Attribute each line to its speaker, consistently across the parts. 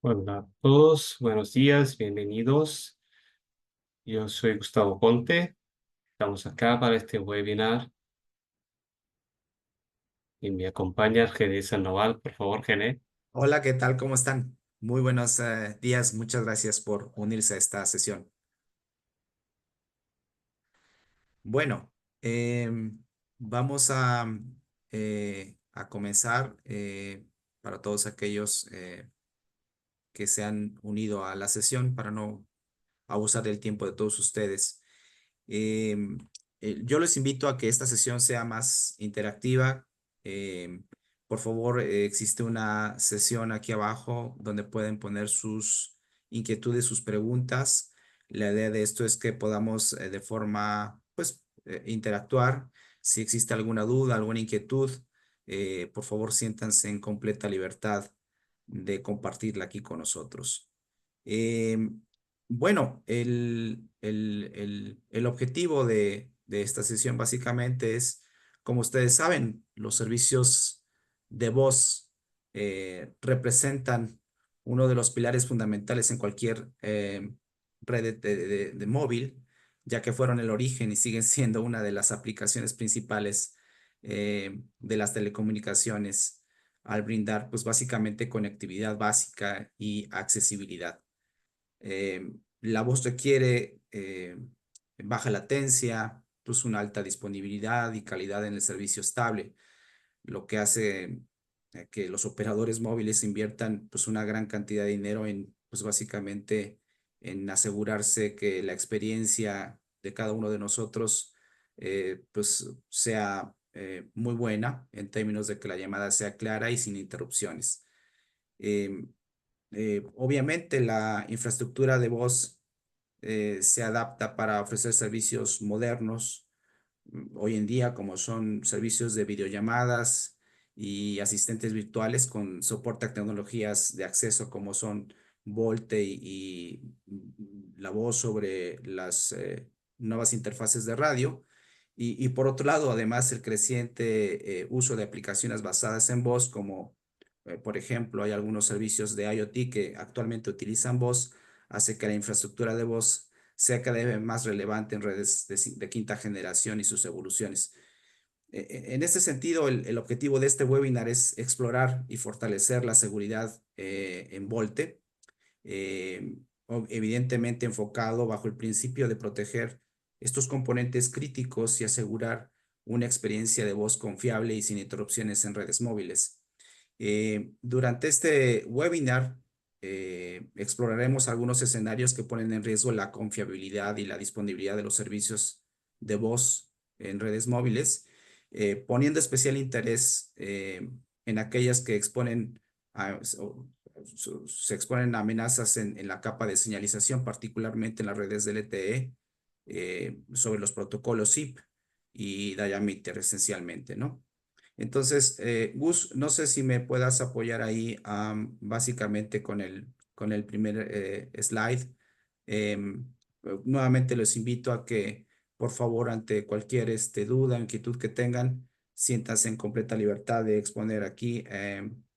Speaker 1: Hola a todos, buenos días, bienvenidos. Yo soy Gustavo Ponte. Estamos acá para este webinar y me acompaña Gene Sandoval. Por favor, Gene.
Speaker 2: Hola, ¿qué tal? ¿Cómo están? Muy buenos días. Muchas gracias por unirse a esta sesión. Bueno, vamos a comenzar para todos aquellos que se han unido a la sesión para no abusar del tiempo de todos ustedes. Em, yo les invito a que esta sesión sea más interactiva. Em, por favor, existe una sesión aquí abajo donde pueden poner sus inquietudes, sus preguntas. La idea de esto es que podamos de forma, pues, interactuar. Si existe alguna duda, alguna inquietud, por favor, siéntanse en completa libertad de compartirla aquí con nosotros. Em, bueno, el objetivo de esta sesión básicamente es, como ustedes saben, los servicios de voz representan uno de los pilares fundamentales en cualquier red de móvil, ya que fueron el origen y siguen siendo una de las aplicaciones principales de las telecomunicaciones al brindar, pues básicamente conectividad básica y accesibilidad. La voz requiere baja latencia, pues una alta disponibilidad y calidad en el servicio estable, lo que hace que los operadores móviles inviertan pues una gran cantidad de dinero en pues básicamente en asegurarse que la experiencia de cada uno de nosotros pues sea muy buena en términos de que la llamada sea clara y sin interrupciones. Em, Obviamente la infraestructura de voz se adapta para ofrecer servicios modernos hoy en día, como son servicios de videollamadas y asistentes virtuales con soporte a tecnologías de acceso como son Volte y la voz sobre las nuevas interfaces de radio. Y por otro lado, además, el creciente uso de aplicaciones basadas en voz, como por ejemplo, hay algunos servicios de IoT que actualmente utilizan voz, hace que la infraestructura de voz sea cada vez más relevante en redes de quinta generación y sus evoluciones. En este sentido, el objetivo de este webinar es explorar y fortalecer la seguridad en Volte, evidentemente enfocado bajo el principio de proteger estos componentes críticos y asegurar una experiencia de voz confiable y sin interrupciones en redes móviles. Durante este webinar exploraremos algunos escenarios que ponen en riesgo la confiabilidad y la disponibilidad de los servicios de voz en redes móviles, poniendo especial interés en aquellas que exponen se exponen a amenazas en la capa de señalización, particularmente en las redes de LTE, sobre los protocolos SIP y Diameter esencialmente, ¿no? Entonces, Gus, no sé si me puedas apoyar ahí básicamente con el primer slide. Em, Nuevamente los invito a que, por favor, ante cualquier duda o inquietud que tengan, siéntanse en completa libertad de exponer aquí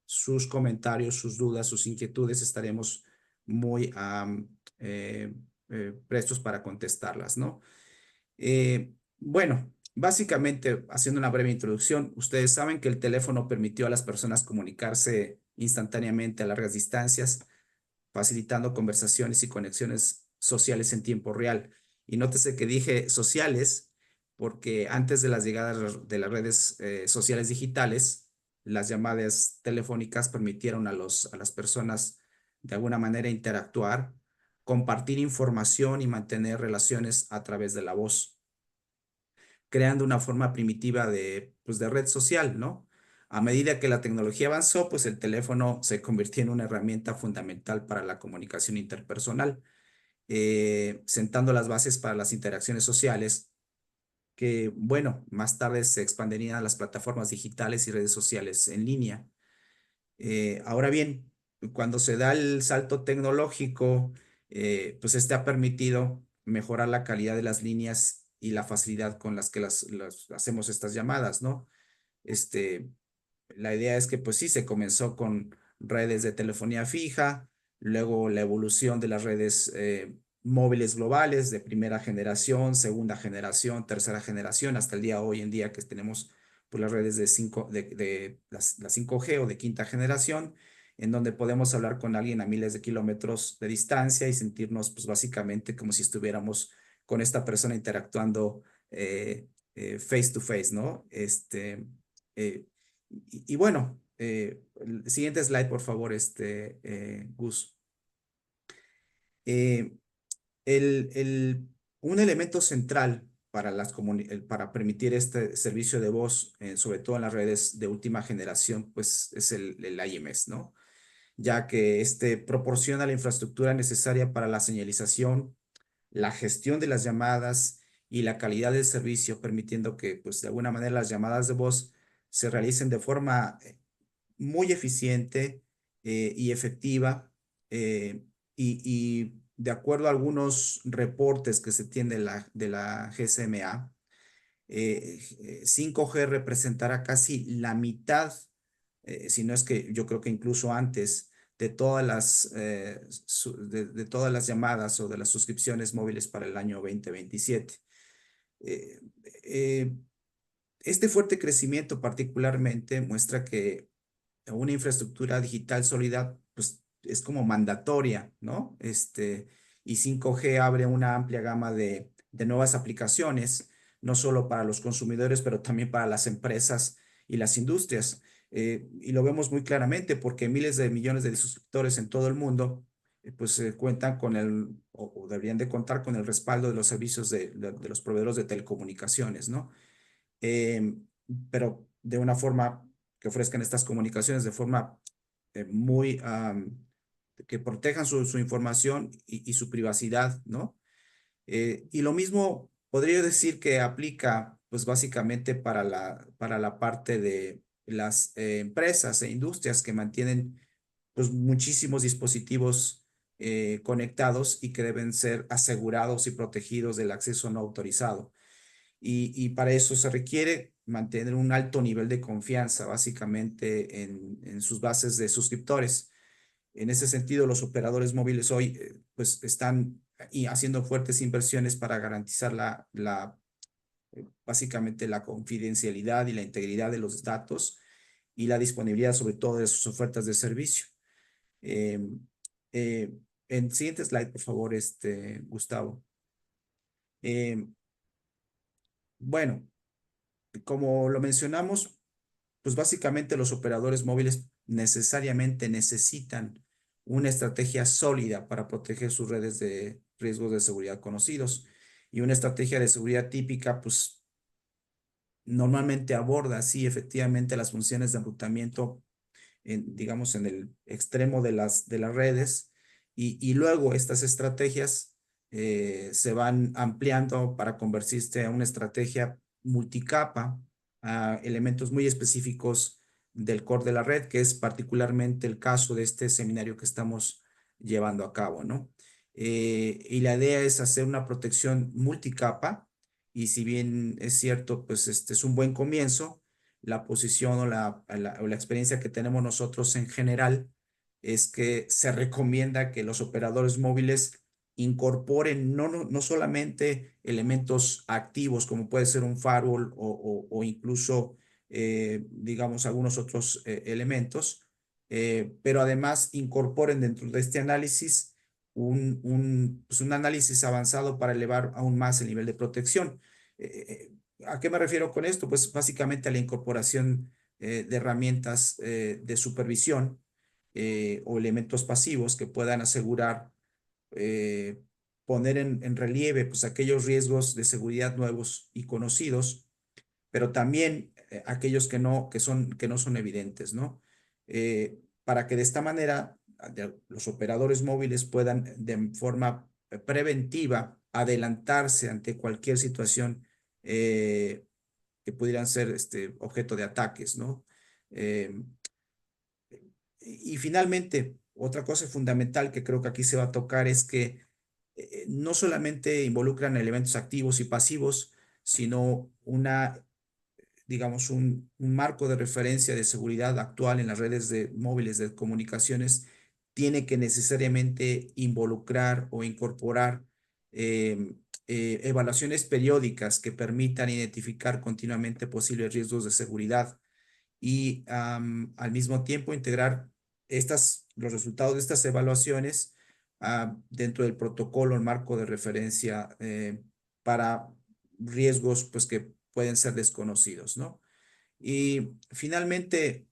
Speaker 2: sus comentarios, sus dudas, sus inquietudes. Estaremos muy prestos para contestarlas, ¿no? Bueno, básicamente, haciendo una breve introducción, ustedes saben que el teléfono permitió a las personas comunicarse instantáneamente a largas distancias, facilitando conversaciones y conexiones sociales en tiempo real. Y nótese que dije sociales, porque antes de las llegadas de las redes sociales digitales, las llamadas telefónicas permitieron a las personas de alguna manera interactuar, compartir información y mantener relaciones a través de la voz, creando una forma primitiva pues, de red social, ¿no? A medida que la tecnología avanzó, pues el teléfono se convirtió en una herramienta fundamental para la comunicación interpersonal, sentando las bases para las interacciones sociales que, bueno, más tarde se expanderían a las plataformas digitales y redes sociales en línea. Ahora bien, cuando se da el salto tecnológico, pues este ha permitido mejorar la calidad de las líneas y la facilidad con las que las hacemos estas llamadas, ¿no? Este, la idea es que, pues sí, se comenzó con redes de telefonía fija, luego la evolución de las redes móviles globales de primera generación, segunda generación, tercera generación, hasta el día hoy en día que tenemos pues, las redes la 5G o de quinta generación, en donde podemos hablar con alguien a miles de kilómetros de distancia y sentirnos pues básicamente como si estuviéramos con esta persona interactuando face to face, ¿no? Y bueno, el siguiente slide, por favor, Gus. Eh, el, el- un elemento central para para permitir este servicio de voz, sobre todo en las redes de última generación, pues es el IMS, ¿no? Ya que este proporciona la infraestructura necesaria para la señalización, la gestión de las llamadas y la calidad del servicio, permitiendo que, pues, de alguna manera las llamadas de voz se realicen de forma muy eficiente y efectiva. Y de acuerdo a algunos reportes que se tienen de la GSMA, 5G representará casi la mitad, si no es que yo creo que incluso antes, de todas las llamadas o de las suscripciones móviles para el año 2027. Eh, eh, este fuerte crecimiento particularmente muestra que una infraestructura digital sólida, pues es como mandatoria, ¿no? Y 5G abre una amplia gama de nuevas aplicaciones, no solo para los consumidores, pero también para las empresas y las industrias. Y lo vemos muy claramente porque miles de millones de suscriptores en todo el mundo, pues cuentan con o deberían de contar con el respaldo de los servicios de los proveedores de telecomunicaciones, ¿no? eh, pero de una forma que ofrezcan estas comunicaciones de forma muy, que protejan su información y su privacidad, ¿no? Y lo mismo podría decir que aplica, pues básicamente para la parte de las empresas e industrias que mantienen, pues muchísimos dispositivos conectados y que deben ser asegurados y protegidos del acceso no autorizado. Y para eso se requiere mantener un alto nivel de confianza, básicamente, en sus bases de suscriptores. En ese sentido, los operadores móviles hoy, pues, están haciendo fuertes inversiones para garantizar básicamente, la confidencialidad y la integridad de los datos y la disponibilidad, sobre todo, de sus ofertas de servicio. Eh, eh, en siguiente slide, por favor, Gustavo. Eh, bueno, como lo mencionamos, pues básicamente los operadores móviles necesariamente necesitan una estrategia sólida para proteger sus redes de riesgos de seguridad conocidos. Y una estrategia de seguridad típica, pues normalmente aborda, sí, efectivamente, las funciones de enrutamiento, digamos, en el extremo de las redes. Y luego estas estrategias se van ampliando para convertirse a una estrategia multicapa, a elementos muy específicos del core de la red, que es particularmente el caso de este seminario que estamos llevando a cabo, ¿no? Y la idea es hacer una protección multicapa, y si bien es cierto, pues este es un buen comienzo, la posición o la experiencia que tenemos nosotros en general es que se recomienda que los operadores móviles incorporen no solamente elementos activos como puede ser un firewall o incluso, digamos, algunos otros elementos, pero además incorporen dentro de este análisis pues un análisis avanzado para elevar aún más el nivel de protección. ¿A qué me refiero con esto? Pues básicamente a la incorporación de herramientas de supervisión o elementos pasivos que puedan asegurar, eh, poner en relieve pues aquellos riesgos de seguridad nuevos y conocidos, pero también aquellos que no son evidentes, ¿no? Para que de esta manera los operadores móviles puedan de forma preventiva adelantarse ante cualquier situación eh, que pudieran ser objeto de ataques, ¿no? Eh, y finalmente, otra cosa fundamental que creo que aquí se va a tocar es que no solamente involucran elementos activos y pasivos, sino digamos, un marco de referencia de seguridad actual en las redes de móviles de comunicaciones tiene que necesariamente involucrar o incorporar evaluaciones periódicas que permitan identificar continuamente posibles riesgos de seguridad y al mismo tiempo integrar los resultados de estas evaluaciones dentro del protocolo en marco de referencia para riesgos pues, que pueden ser desconocidos, ¿no? Y finalmente,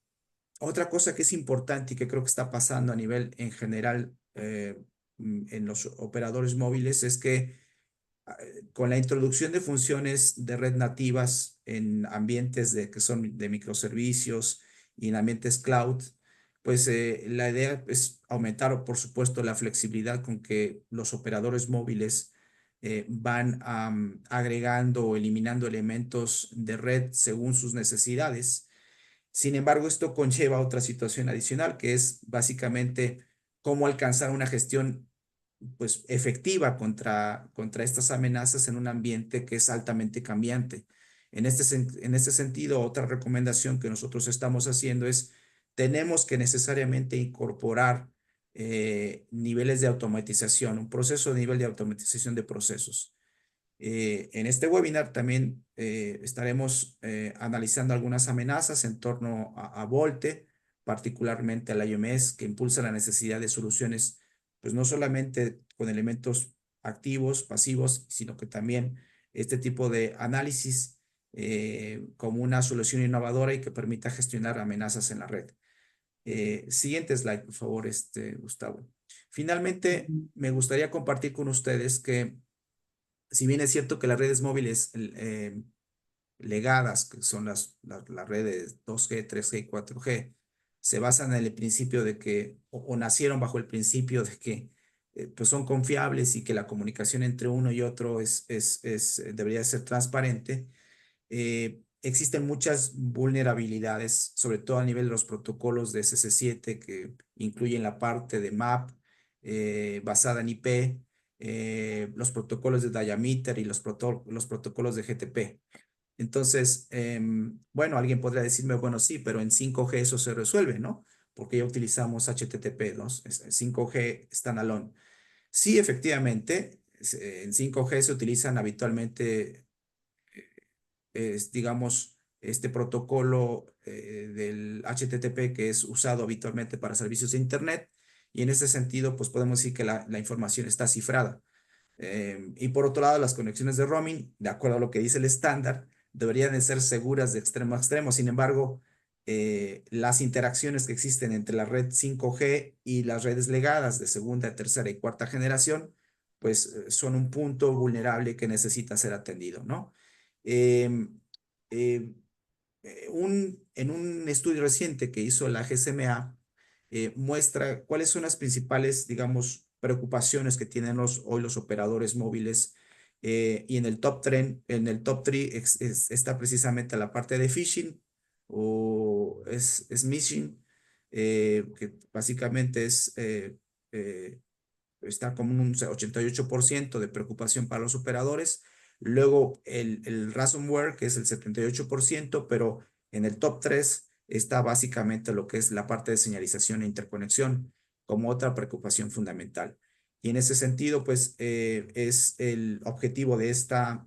Speaker 2: otra cosa que es importante y que creo que está pasando a nivel en general en los operadores móviles es que con la introducción de funciones de red nativas en ambientes que son de microservicios y en ambientes cloud, pues la idea es aumentar, por supuesto, la flexibilidad con que los operadores móviles van agregando o eliminando elementos de red según sus necesidades. Sin embargo, esto conlleva otra situación adicional, que es básicamente cómo alcanzar una gestión pues, efectiva contra estas amenazas en un ambiente que es altamente cambiante. En este sentido, otra recomendación que nosotros estamos haciendo es, tenemos que necesariamente incorporar niveles de automatización, un proceso de nivel de automatización de procesos. En este webinar también estaremos analizando algunas amenazas en torno a Volte, particularmente al IOMS, que impulsa la necesidad de soluciones, pues no solamente con elementos activos, pasivos, sino que también este tipo de análisis como una solución innovadora y que permita gestionar amenazas en la red. Siguiente slide, por favor, Gustavo. Finalmente, me gustaría compartir con ustedes que si bien es cierto que las redes móviles legadas, que son las redes 2G, 3G y 4G, se basan en el principio de que, o nacieron bajo el principio de que pues son confiables y que la comunicación entre uno y otro debería ser transparente. Existen muchas vulnerabilidades, sobre todo a nivel de los protocolos de SS7 que incluyen la parte de MAP basada en IP, los protocolos de Diameter y los protocolos de GTP. Entonces, bueno, alguien podría decirme, bueno, sí, pero en 5G eso se resuelve, ¿no? Porque ya utilizamos HTTP, ¿no? 5G standalone. Sí, efectivamente, en 5G se utilizan habitualmente digamos, este protocolo del HTTP que es usado habitualmente para servicios de Internet. Y en ese sentido, pues podemos decir que la información está cifrada. Y por otro lado, las conexiones de roaming, de acuerdo a lo que dice el estándar, deberían de ser seguras de extremo a extremo. Sin embargo, las interacciones que existen entre la red 5G y las redes legadas de segunda, tercera y cuarta generación, pues son un punto vulnerable que necesita ser atendido, ¿no? Eh, eh, en un estudio reciente que hizo la GSMA, muestra cuáles son las principales, digamos, preocupaciones que tienen hoy los operadores móviles. Y en el top 3 está precisamente la parte de phishing o es smishing, que básicamente eh, está como un 88% de preocupación para los operadores. Luego el ransomware, que es el 78%, pero en el top 3 está básicamente lo que es la parte de señalización e interconexión como otra preocupación fundamental. Y en ese sentido, pues es el objetivo de este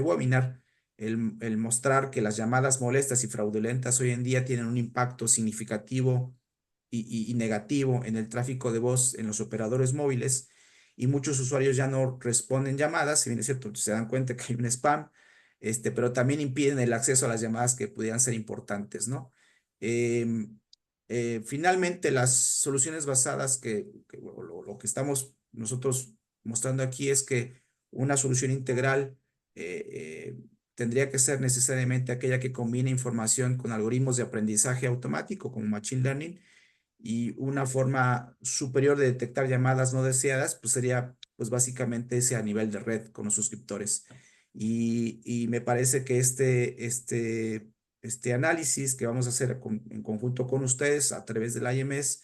Speaker 2: webinar, el mostrar que las llamadas molestas y fraudulentas hoy en día tienen un impacto significativo y negativo en el tráfico de voz en los operadores móviles y muchos usuarios ya no responden llamadas, si bien es cierto, se dan cuenta que hay un spam, pero también impiden el acceso a las llamadas que pudieran ser importantes, ¿no? Finalmente, las soluciones basadas lo que estamos nosotros mostrando aquí es que una solución integral eh, eh, tendría que ser necesariamente aquella que combine información con algoritmos de aprendizaje automático como Machine Learning y una forma superior de detectar llamadas no deseadas, pues sería pues básicamente ese a nivel de red con los suscriptores. Y me parece que este análisis que vamos a hacer en conjunto con ustedes a través del IMS,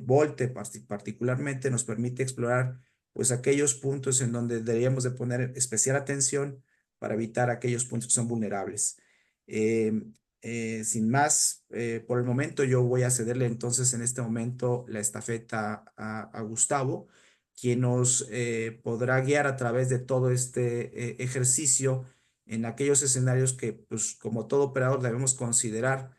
Speaker 2: Volte particularmente, nos permite explorar pues aquellos puntos en donde deberíamos de poner especial atención para evitar aquellos puntos que son vulnerables. Sin más, por el momento yo voy a cederle entonces en este momento la estafeta a Gustavo, quien nos podrá guiar a través de todo este ejercicio en aquellos escenarios que, pues, como todo operador debemos considerar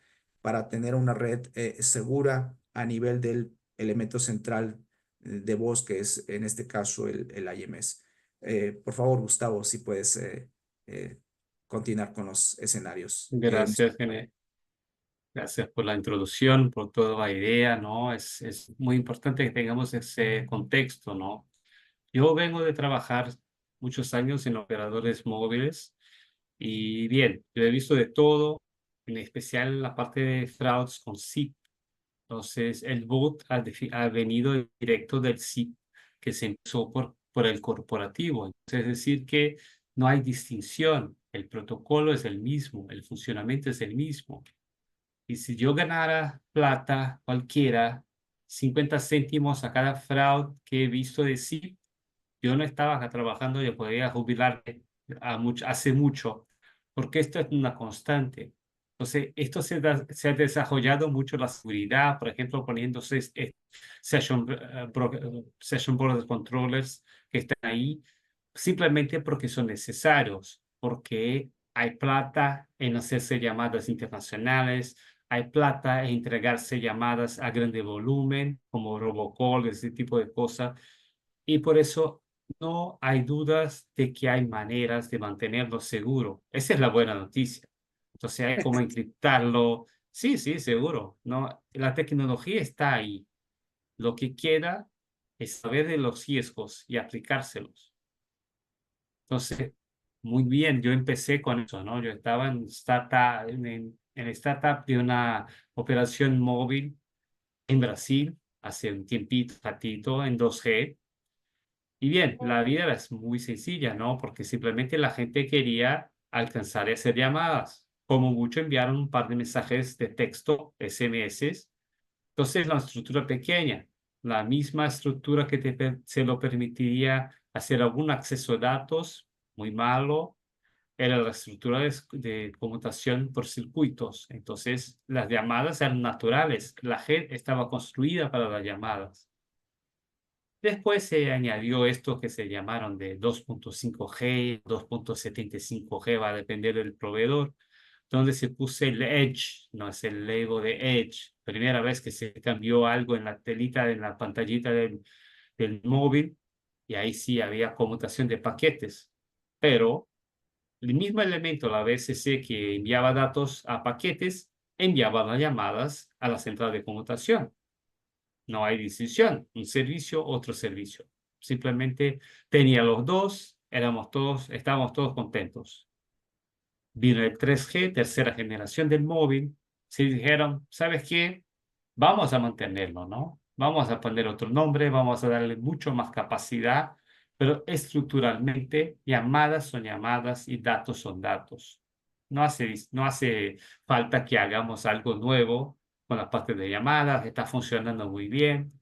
Speaker 2: para tener una red segura a nivel del elemento central de voz, que es en este caso el IMS. Por favor, Gustavo, si puedes eh, continuar con los escenarios que hemos.
Speaker 1: Gracias, gracias por la introducción, por toda la idea, ¿no? Es muy importante que tengamos ese contexto, ¿no? Yo vengo de trabajar muchos años en operadores móviles y bien, yo he visto de todo, en especial la parte de fraudes con SIP. Entonces, el bot ha venido directo del SIP que se empezó por el corporativo. Entonces, es decir, que no hay distinción. El protocolo es el mismo, el funcionamiento es el mismo. Y si yo ganara plata cualquiera, 50 céntimos a cada fraude que he visto de SIP, yo no estaba acá trabajando, yo podría jubilarme hace mucho, porque esto es una constante. Entonces, esto se ha desarrollado mucho la seguridad, por ejemplo, poniéndose session border controllers que están ahí simplemente porque son necesarios, porque hay plata en hacerse llamadas internacionales, hay plata en entregarse llamadas a grande volumen, como robocall, ese tipo de cosas, y por eso no hay dudas de que hay maneras de mantenerlo seguro. Esa es la buena noticia. Entonces hay como encriptarlo. Sí, sí, seguro. No, la tecnología está ahí. Lo que queda es saber de los riesgos y aplicárselos. Entonces, muy bien, yo empecé con eso, ¿no? Yo estaba en startup, en startup de una operación móvil en Brasil hace un tiempito, ratito, en 2G. Y bien, la vida es muy sencilla, ¿no? Porque simplemente la gente quería alcanzar y hacer llamadas. Como mucho enviaron un par de mensajes de texto, SMS. Entonces, la estructura pequeña, la misma estructura que se lo permitiría hacer algún acceso a datos, muy malo, era la estructura de conmutación por circuitos. Entonces, las llamadas eran naturales. La red estaba construida para las llamadas. Después se añadió esto que se llamaron de 2.5G, 2.75G, va a depender del proveedor, donde se puso el Edge, no es el Lego de Edge. Primera vez que se cambió algo en la telita, en la pantallita del móvil, y ahí sí había conmutación de paquetes. Pero el mismo elemento, la VSC que enviaba datos a paquetes, enviaba las llamadas a la central de conmutación. No hay distinción, un servicio, otro servicio. Simplemente tenía los dos, estábamos todos contentos. Vino el 3G, tercera generación del móvil, se dijeron, ¿sabes qué? Vamos a mantenerlo, ¿no? Vamos a poner otro nombre, vamos a darle mucho más capacidad, pero estructuralmente llamadas son llamadas y datos son datos. No hace falta que hagamos algo nuevo con la parte de llamadas, está funcionando muy bien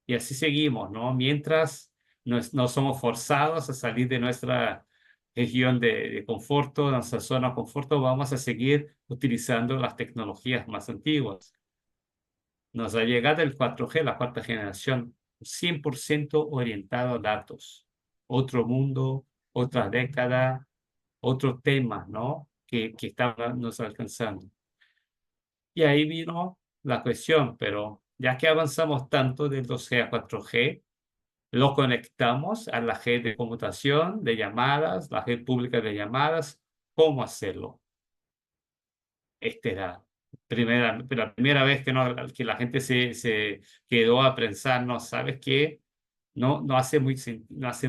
Speaker 1: y así seguimos, ¿no? Mientras no somos forzados a salir de nuestra región de conforto, de nuestra zona de conforto, vamos a seguir utilizando las tecnologías más antiguas. Nos ha llegado el 4G, la cuarta generación, 100% orientado a datos. Otro mundo, otra década, otro tema, ¿no? Que está nos alcanzando. Y ahí vino la cuestión, pero ya que avanzamos tanto del 2G a 4G, lo conectamos a la red de conmutación, de llamadas, la red pública de llamadas. ¿Cómo hacerlo? Era la primera vez que la gente se quedó a pensar, no, ¿sabes qué? No hace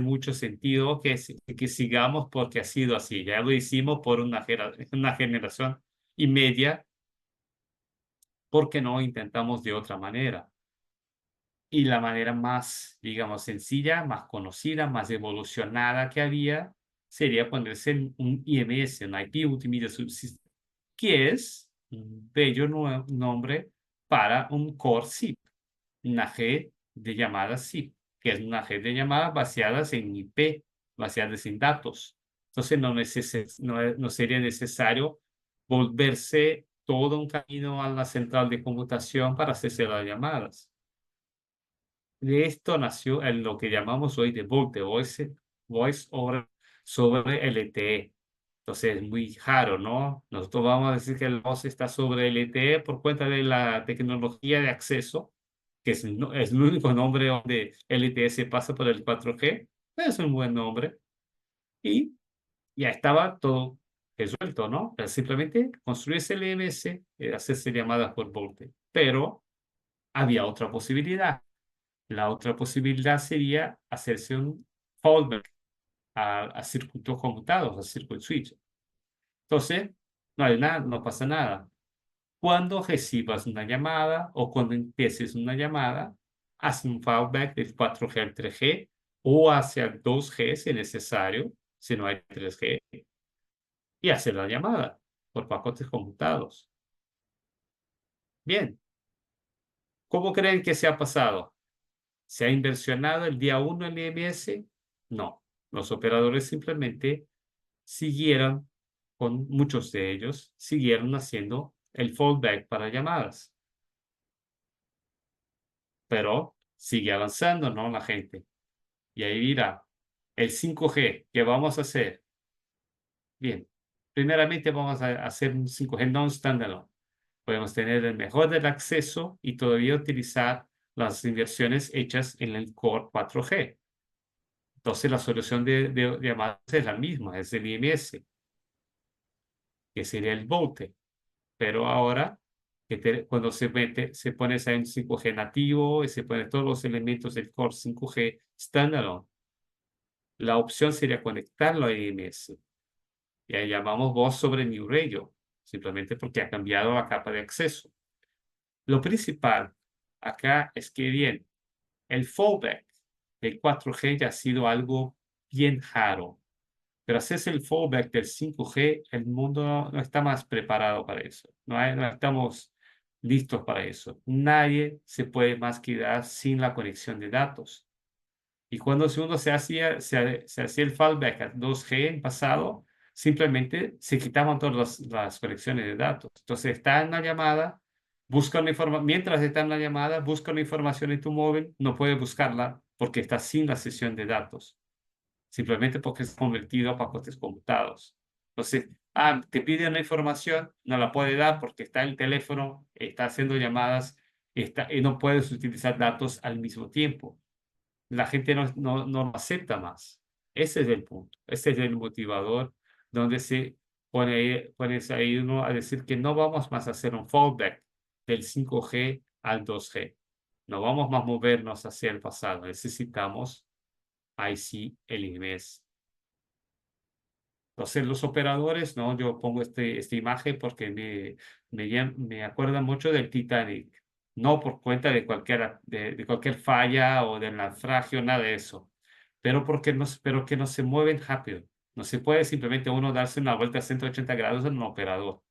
Speaker 1: mucho sentido que sigamos porque ha sido así. Ya lo hicimos por una generación y media, porque no intentamos de otra manera. Y la manera más, digamos, sencilla, más conocida, más evolucionada que había, sería ponerse un IMS, un IP Multimedia Subsystem, que es un bello nombre para un Core SIP, una red de llamadas SIP, que es una red de llamadas basadas en IP, basadas en datos. Entonces no sería necesario volverse todo un camino a la central de computación para hacerse las llamadas. De esto nació lo que llamamos hoy de VoIP, de Voice sobre LTE. Entonces es muy raro, ¿no? Nosotros vamos a decir que el voz está sobre LTE por cuenta de la tecnología de acceso, que es el único nombre donde LTE se pasa por el 4G. Es un buen nombre. Y ya estaba todo resuelto, ¿no? Pero simplemente construirse el EMS, hacerse llamadas por VoLTE. Pero había otra posibilidad. La otra posibilidad sería hacerse un fallback a circuitos conmutados, a circuit switch. Entonces, no hay nada, no pasa nada. Cuando recibas una llamada o cuando empieces una llamada, haz un fallback del 4G al 3G o hacia el 2G si es necesario, si no hay 3G, y hacer la llamada por pacotes conmutados. Bien, ¿cómo creen que se ha pasado? ¿Se ha inversionado el día 1 en IMS? No, los operadores simplemente siguieron, con muchos de ellos, siguieron haciendo el fallback para llamadas. Pero sigue avanzando, ¿no? La gente. Y ahí mira, el 5G, ¿qué vamos a hacer? Bien, primeramente vamos a hacer un 5G non-standalone. Podemos tener el mejor del acceso y todavía utilizar las inversiones hechas en el Core 4G. Entonces la solución de llamadas es la misma, es el IMS, que sería el VoLTE. Pero ahora, cuando se pone ese en 5G nativo y se ponen todos los elementos del Core 5G standalone, la opción sería conectarlo a IMS. Y ahí llamamos voz sobre New Radio, simplemente porque ha cambiado la capa de acceso. Lo principal acá es que, bien, el fallback del 4G ya ha sido algo bien raro, pero hacerse el fallback del 5G, el mundo no está más preparado para eso. No estamos listos para eso. Nadie se puede más quedar sin la conexión de datos. Y cuando uno se hacía el fallback a 2G en pasado, simplemente se quitaban todas las conexiones de datos. Entonces está en la llamada, busca una información, mientras está en la llamada, busca una información en tu móvil, no puede buscarla porque está sin la sesión de datos, simplemente porque es convertido a paquetes conmutados. Entonces, te pide una información, no la puede dar porque está en el teléfono, está haciendo llamadas, y no puedes utilizar datos al mismo tiempo. La gente no lo acepta más. Ese es el punto, ese es el motivador donde se pones ahí uno a decir que no vamos más a hacer un fallback del 5G al 2G. No vamos más a movernos hacia el pasado. Necesitamos, ahí sí, el IMS. Entonces, los operadores, ¿no? Yo pongo esta imagen porque me acuerda mucho del Titanic. No por cuenta de cualquier falla o del naufragio, nada de eso. Pero que no se mueven rápido. No se puede simplemente uno darse una vuelta a 180 grados en un operador.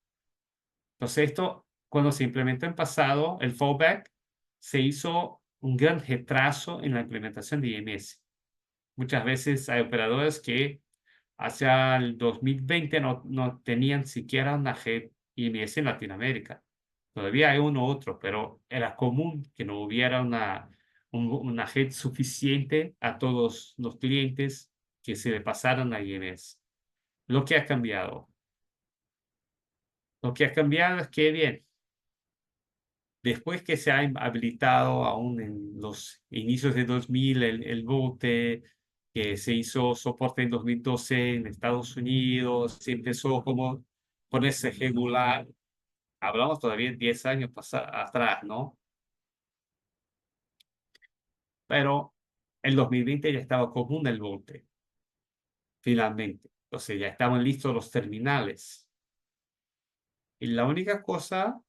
Speaker 1: Entonces, esto, cuando se implementó en pasado, el fallback, se hizo un gran retraso en la implementación de IMS. Muchas veces hay operadores que hacia el 2020 no tenían siquiera una red IMS en Latinoamérica. Todavía hay uno u otro, pero era común que no hubiera una red suficiente a todos los clientes que se le pasaran a IMS. Lo que ha cambiado. Lo que ha cambiado es que, bien, después que se ha habilitado aún en los inicios de 2000 el bote, que se hizo soporte en 2012 en Estados Unidos, se empezó como ponerse regular. Hablamos todavía 10 años atrás, ¿no? Pero en 2020 ya estaba común el bote, finalmente. Entonces ya estaban listos los terminales. Y la única cosa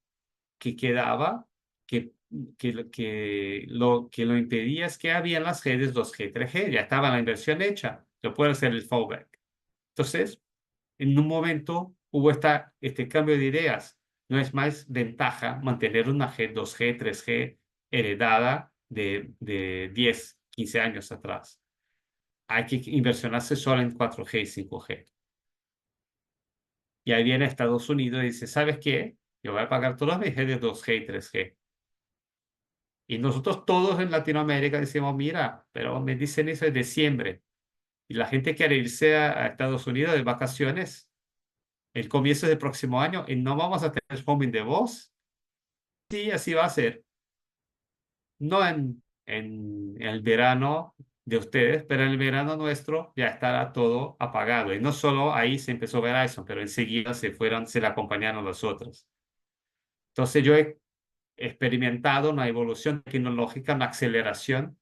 Speaker 1: que quedaba, que, que lo impedía es que había las redes 2G, 3G, ya estaba la inversión hecha, lo puede hacer el fallback. Entonces, en un momento hubo este cambio de ideas. No es más ventaja mantener una red 2G, 3G heredada de 10, 15 años atrás. Hay que inversionarse solo en 4G y 5G. Y ahí viene Estados Unidos y dice, ¿sabes qué? Yo voy a pagar todas mis redes 2G y 3G. Y nosotros todos en Latinoamérica decimos, mira, pero me dicen eso en diciembre. Y la gente quiere irse a Estados Unidos de vacaciones el comienzo del próximo año y no vamos a tener roaming de voz. Sí, así va a ser. No en el verano de ustedes, pero en el verano nuestro ya estará todo apagado. Y no solo ahí se empezó Verizon, pero enseguida se la acompañaron los otros. Entonces yo he experimentado una evolución tecnológica, una aceleración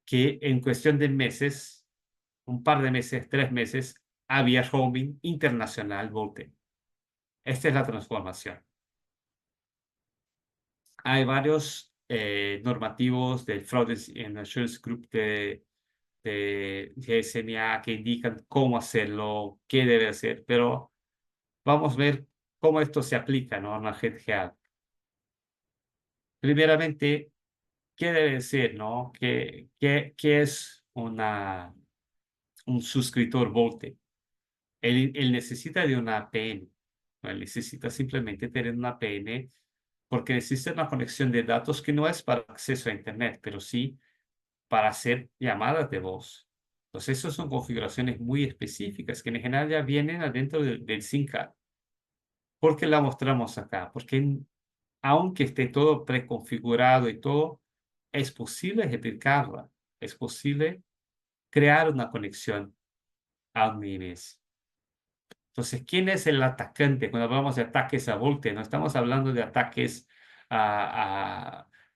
Speaker 1: que en cuestión de meses, un par de meses, 3 meses, había roaming internacional VoLTE. Esta es la transformación. Hay varios normativos del Fraud and Assurance Group de GSMA que indican cómo hacerlo, qué debe hacer, pero vamos a ver cómo esto se aplica, ¿no?, a una red real. Primeramente, ¿qué debe ser, no? ¿Qué es un suscriptor VoLTE? Él necesita de una APN. ¿No? Él necesita simplemente tener una APN porque necesita una conexión de datos que no es para acceso a Internet, pero sí para hacer llamadas de voz. Entonces, esas son configuraciones muy específicas que en general ya vienen adentro del SIM card. ¿Por qué la mostramos acá? Porque aunque esté todo preconfigurado y todo, es posible ejecutarla. Es posible crear una conexión a un IMS. Entonces, ¿quién es el atacante? Cuando hablamos de ataques a volte, no estamos hablando de ataques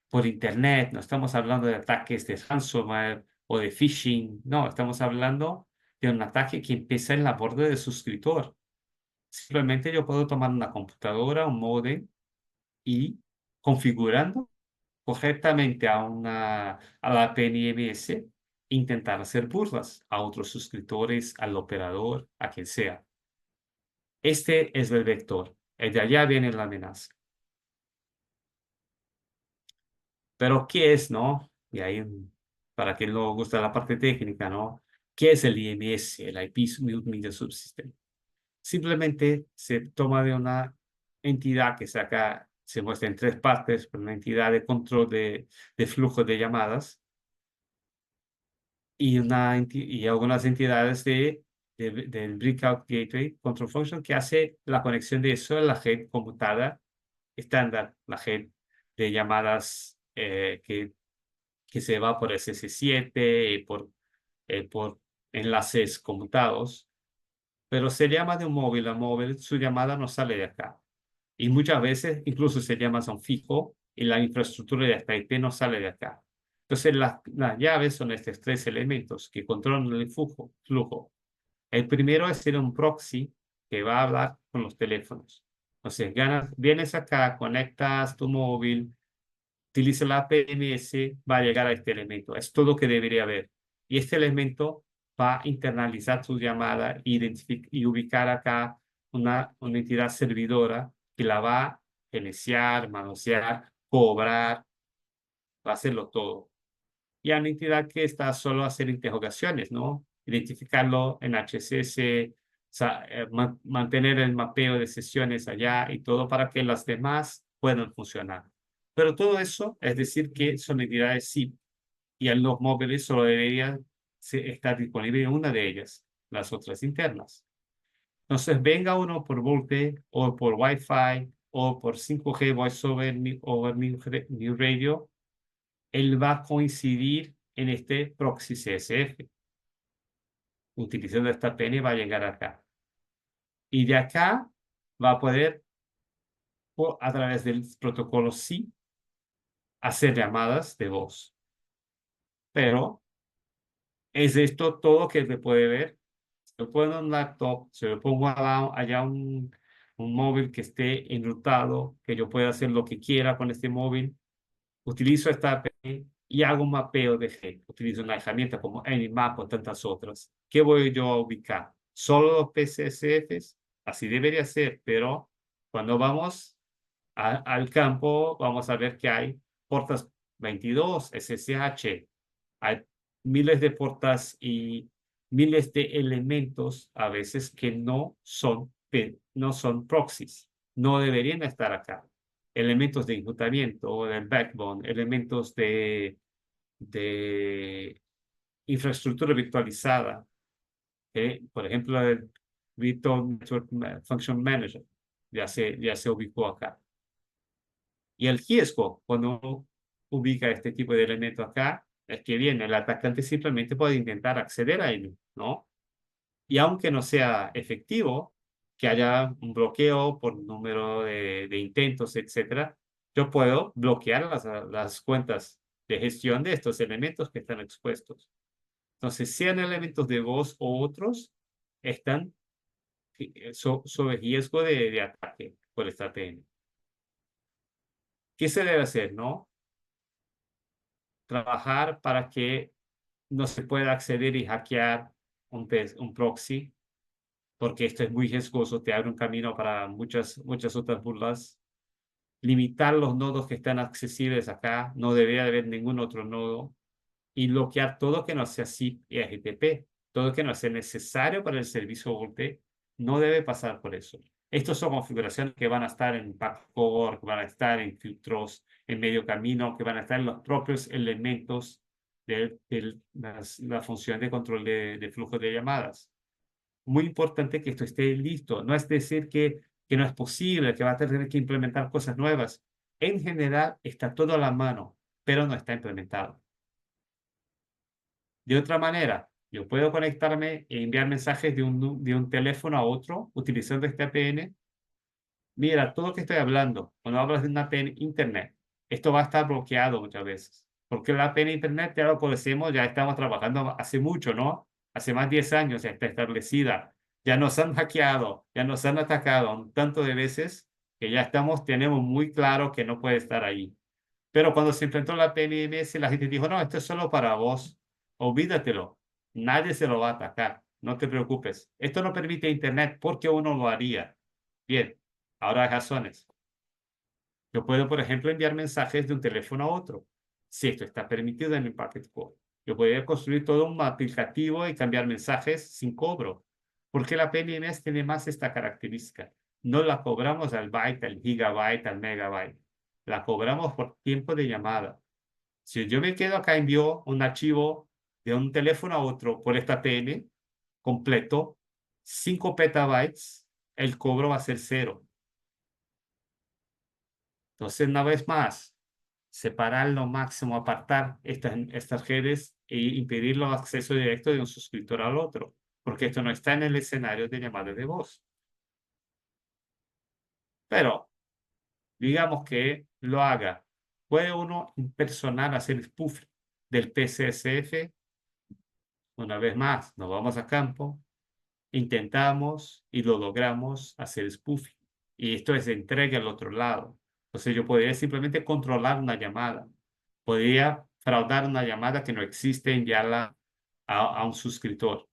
Speaker 1: por Internet, no estamos hablando de ataques de ransomware o de phishing, no, estamos hablando de un ataque que empieza en la borda del suscriptor. Simplemente yo puedo tomar una computadora, un módem y configurando correctamente a la PNMS, intentar hacer burlas a otros suscriptores, al operador, a quien sea. Este es el vector. De allá viene la amenaza. Pero, ¿qué es, no? Y ahí, para quien no gusta la parte técnica, ¿no? ¿Qué es el IMS, el IP Media Subsystem? Simplemente se toma de una entidad que se muestra en tres partes, una entidad de control de flujo de llamadas y algunas entidades del Breakout Gateway Control Function que hace la conexión de eso a la red conmutada estándar, la red de llamadas que se va por SS7 y por enlaces conmutados, pero se llama de un móvil a móvil, su llamada no sale de acá. Y muchas veces incluso se llama a un fijo y la infraestructura de esta IP no sale de acá. Entonces las llaves son estos tres elementos que controlan el flujo. El primero es ser un proxy que va a hablar con los teléfonos. Entonces vienes acá, conectas tu móvil, utiliza la PMS, va a llegar a este elemento. Es todo lo que debería haber. Y este elemento va a internalizar tu llamada y ubicar acá una entidad servidora que la va a iniciar, manosear, cobrar, va a hacerlo todo. Y hay una entidad que está solo a hacer interrogaciones, ¿no? Identificarlo en HCS, mantener el mapeo de sesiones allá y todo para que las demás puedan funcionar. Pero todo eso es decir que son entidades SIP y en los móviles solo debería estar disponible una de ellas, las otras internas. Entonces, venga uno por VoLTE o por Wi-Fi o por 5G Voice over New Radio, él va a coincidir en este proxy CSF. Utilizando esta PN va a llegar acá. Y de acá va a poder, a través del protocolo SIP, hacer llamadas de voz. Pero es esto todo que se puede ver. Se lo pongo en un laptop, se lo pongo allá un móvil que esté enrutado, que yo pueda hacer lo que quiera con este móvil. Utilizo esta API y hago un mapeo de red. Utilizo una herramienta como Nmap o tantas otras. ¿Qué voy yo a ubicar? ¿Solo los PCSFs? Así debería ser, pero cuando vamos al campo, vamos a ver que hay portas 22, SSH, hay miles de portas y miles de elementos a veces que no son proxies. no deberían estar acá. Elementos de enrutamiento o del backbone, elementos de infraestructura virtualizada, por ejemplo, el Virtual Network Function Manager, ya se ubicó acá. Y el riesgo, cuando uno ubica este tipo de elemento acá, es que viene el atacante simplemente puede intentar acceder a él, ¿no? Y aunque no sea efectivo, que haya un bloqueo por número de intentos, etcétera, yo puedo bloquear las cuentas de gestión de estos elementos que están expuestos. Entonces, sean elementos de voz o otros, están sobre riesgo de ataque por esta APN. ¿Qué se debe hacer, no? Trabajar para que no se pueda acceder y hackear un proxy, porque esto es muy riesgoso, te abre un camino para muchas otras burlas. Limitar los nodos que están accesibles acá, no debería haber ningún otro nodo. Y bloquear todo que no sea SIP y HTTP, todo que no sea necesario para el servicio VoLTE, no debe pasar por eso. Estos son configuraciones que van a estar en backcore, que van a estar en filtros, en medio camino, que van a estar en los propios elementos de la función de control de flujo de llamadas. Muy importante que esto esté listo. No es decir que no es posible, que va a tener que implementar cosas nuevas. En general está todo a la mano, pero no está implementado. De otra manera, yo puedo conectarme e enviar mensajes de un teléfono a otro utilizando este APN. Mira, todo lo que estoy hablando, cuando hablas de una APN Internet, esto va a estar bloqueado muchas veces. Porque la APN Internet ya lo conocemos, ya estamos trabajando hace mucho, ¿no? Hace más de 10 años ya está establecida. Ya nos han hackeado, ya nos han atacado un tanto de veces que ya tenemos muy claro que no puede estar ahí. Pero cuando se enfrentó la PNMS, la gente dijo, no, esto es solo para vos, olvídatelo, nadie se lo va a atacar, no te preocupes. Esto no permite Internet, porque uno lo haría. Bien, ahora hay razones. Yo puedo, por ejemplo, enviar mensajes de un teléfono a otro, si esto está permitido en el Packet Core. Yo podría construir todo un aplicativo y cambiar mensajes sin cobro, porque la PNMS tiene más esta característica. No la cobramos al byte, al gigabyte, al megabyte. La cobramos por tiempo de llamada. Si yo me quedo acá, envío un archivo de un teléfono a otro por esta PN completo, 5 petabytes, el cobro va a ser cero. Entonces, una vez más, separar lo máximo, apartar estas redes e impedir los accesos directos de un suscriptor al otro, porque esto no está en el escenario de llamadas de voz. Pero, digamos que lo haga. ¿Puede uno impersonar, hacer spoof del PCSF? Una vez más, nos vamos a campo, intentamos y lo logramos hacer spoofing. Y esto es entrega al otro lado. Entonces yo podría simplemente controlar una llamada. Podría fraudar una llamada que no existe, enviarla a un suscriptor.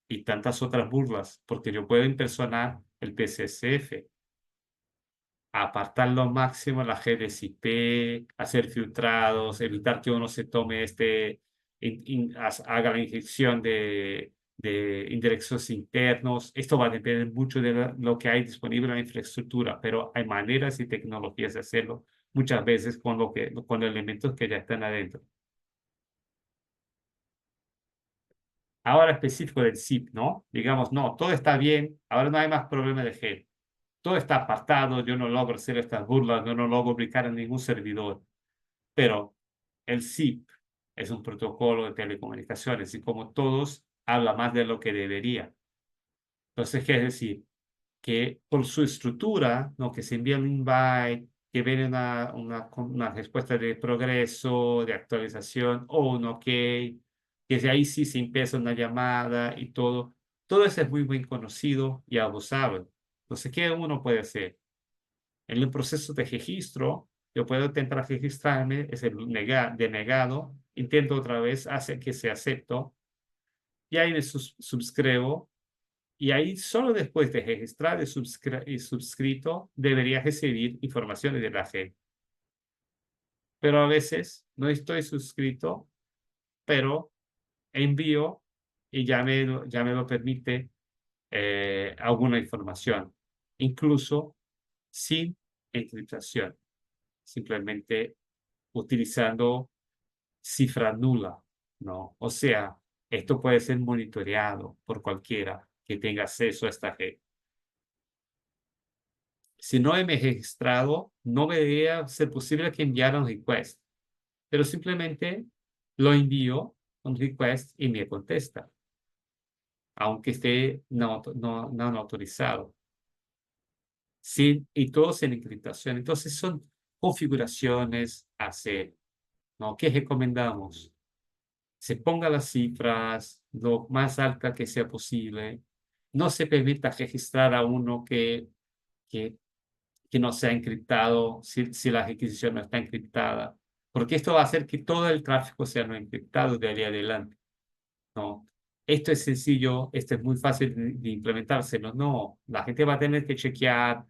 Speaker 1: Y tantas otras burlas, porque yo puedo impersonar el PCSF, apartar lo máximo las redes IP, hacer filtrados, evitar que uno se tome haga la inyección de indirectos internos. Esto va a depender mucho de lo que hay disponible en la infraestructura, pero hay maneras y tecnologías de hacerlo muchas veces con elementos que ya están adentro. Ahora específico del SIP, ¿no? Digamos, no, todo está bien, ahora no hay más problema de red. Todo está apartado, yo no logro hacer estas burlas, yo no logro aplicar en ningún servidor. Pero el SIP es un protocolo de telecomunicaciones y como todos, habla más de lo que debería. Entonces, ¿qué es decir? Que por su estructura, ¿no? Que se envía un invite, que viene una respuesta de progreso, de actualización, o un OK, que de ahí sí se empieza una llamada y todo. Todo eso es muy bien conocido y abusable. Entonces, ¿qué uno puede hacer? En el proceso de registro, yo puedo intentar registrarme, es el denegado, intento otra vez, hace que se acepto, y ahí me suscribo, y ahí solo después de registrar y suscrito debería recibir informaciones de la red. Pero a veces no estoy suscrito, pero envío y ya me lo permite alguna información. Incluso sin encriptación, simplemente utilizando cifra nula, ¿no? O sea, esto puede ser monitoreado por cualquiera que tenga acceso a esta red. Si no he registrado, no debería ser posible que enviara un request, pero simplemente lo envío un request y me contesta, aunque esté no autorizado. Sin, y todo sin encriptación. Entonces son configuraciones a hacer, ¿no? ¿Qué recomendamos? Se ponga las cifras lo más alta que sea posible. No se permita registrar a uno que, que no sea encriptado si la requisición no está encriptada, porque esto va a hacer que todo el tráfico sea no encriptado de ahí adelante, ¿no? Esto es sencillo, esto es muy fácil de implementárselo. No, la gente va a tener que chequear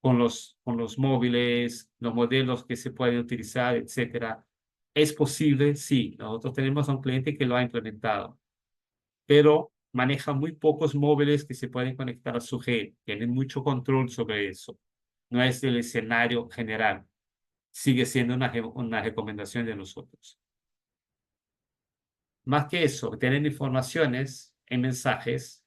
Speaker 1: con los móviles, los modelos que se pueden utilizar, etcétera. ¿Es posible? Sí. Nosotros tenemos a un cliente que lo ha implementado, pero maneja muy pocos móviles que se pueden conectar a su red. Tienen mucho control sobre eso. No es el escenario general. Sigue siendo una recomendación de nosotros. Más que eso, obtener informaciones en mensajes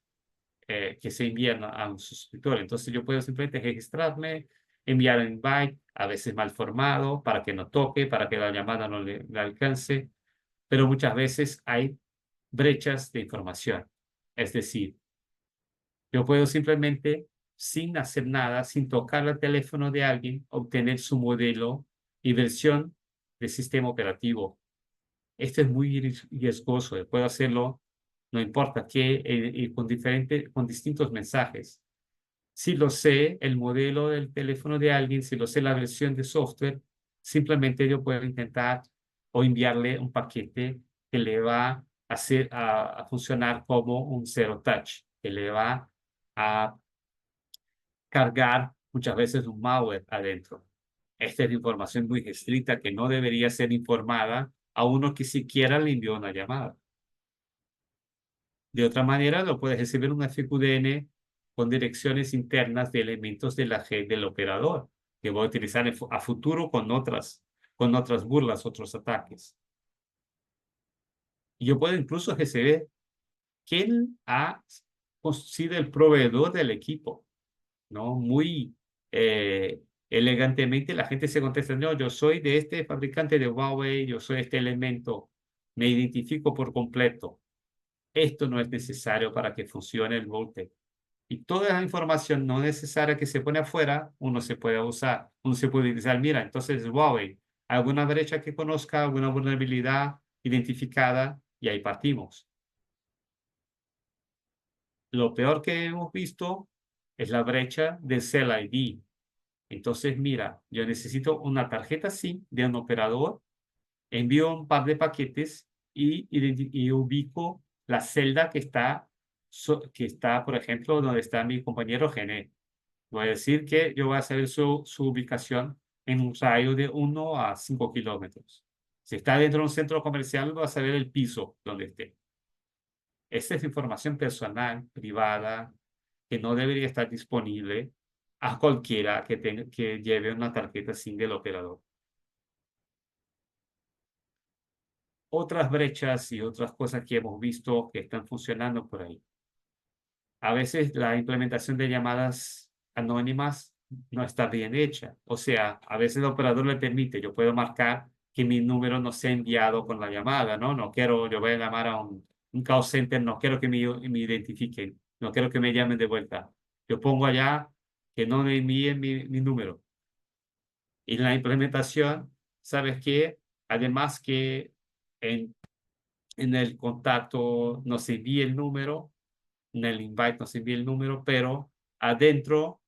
Speaker 1: que se envían a un suscriptor. Entonces yo puedo simplemente registrarme, enviar un invite, a veces mal formado, para que no toque, para que la llamada no le alcance, pero muchas veces hay brechas de información. Es decir, yo puedo simplemente, sin hacer nada, sin tocar el teléfono de alguien, obtener su modelo y versión del sistema operativo. Esto es muy riesgoso. Puedo hacerlo, no importa qué, y con distintos mensajes. Si lo sé, el modelo del teléfono de alguien, si lo sé la versión de software, simplemente yo puedo intentar o enviarle un paquete que le va a hacer a funcionar como un zero touch, que le va a cargar muchas veces un malware adentro. Esta es información muy restricta que no debería ser informada a uno que siquiera le envió una llamada. De otra manera, lo puedes recibir un FQDN con direcciones internas de elementos de la red del operador, que voy a utilizar a futuro con otras burlas, otros ataques. Y yo puedo incluso recibir quién ha sido el proveedor del equipo, ¿no? Muy eh, elegantemente la gente se contesta, no, yo soy de este fabricante de Huawei, yo soy este elemento, me identifico por completo. Esto no es necesario para que funcione el Voltec. Y toda la información no necesaria que se pone afuera, uno se puede usar. Uno se puede utilizar, mira, entonces Huawei, alguna brecha que conozca, alguna vulnerabilidad identificada, y ahí partimos. Lo peor que hemos visto es la brecha del Cell ID. Entonces, mira, yo necesito una tarjeta SIM de un operador, envío un par de paquetes y ubico la celda que está, por ejemplo, donde está mi compañero Gené. Voy a decir que yo voy a saber su ubicación en un radio de 1 a 5 kilómetros. Si está dentro de un centro comercial, voy a saber el piso donde esté. Esta es información personal, privada, que no debería estar disponible a cualquiera que lleve una tarjeta SIM del operador. Otras brechas y otras cosas que hemos visto que están funcionando por ahí. A veces la implementación de llamadas anónimas no está bien hecha. O sea, a veces el operador le permite, yo puedo marcar que mi número no sea enviado con la llamada, ¿no? No quiero, yo voy a llamar a un call center, no quiero que me identifiquen, no quiero que me llamen de vuelta. Yo pongo allá que no me envíen mi número. Y en la implementación, ¿sabes qué? Además que en, en el contacto nos envíe el número, en el invite nos envía el número, pero adentro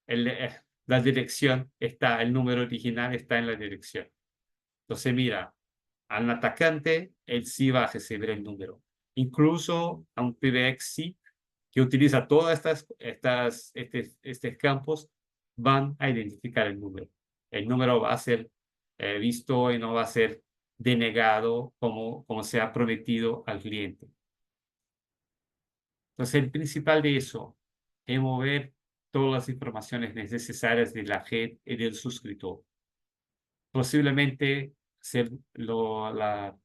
Speaker 1: la dirección está, el número original está en la dirección. Entonces, mira, al atacante, él sí va a recibir el número. Incluso a un PBX sí, que utiliza todas estos campos, van a identificar el número. El número va a ser visto y no va a ser denegado como se ha prometido al cliente. Entonces, el principal de eso es mover todas las informaciones necesarias de la red y del suscriptor. Posiblemente hacer la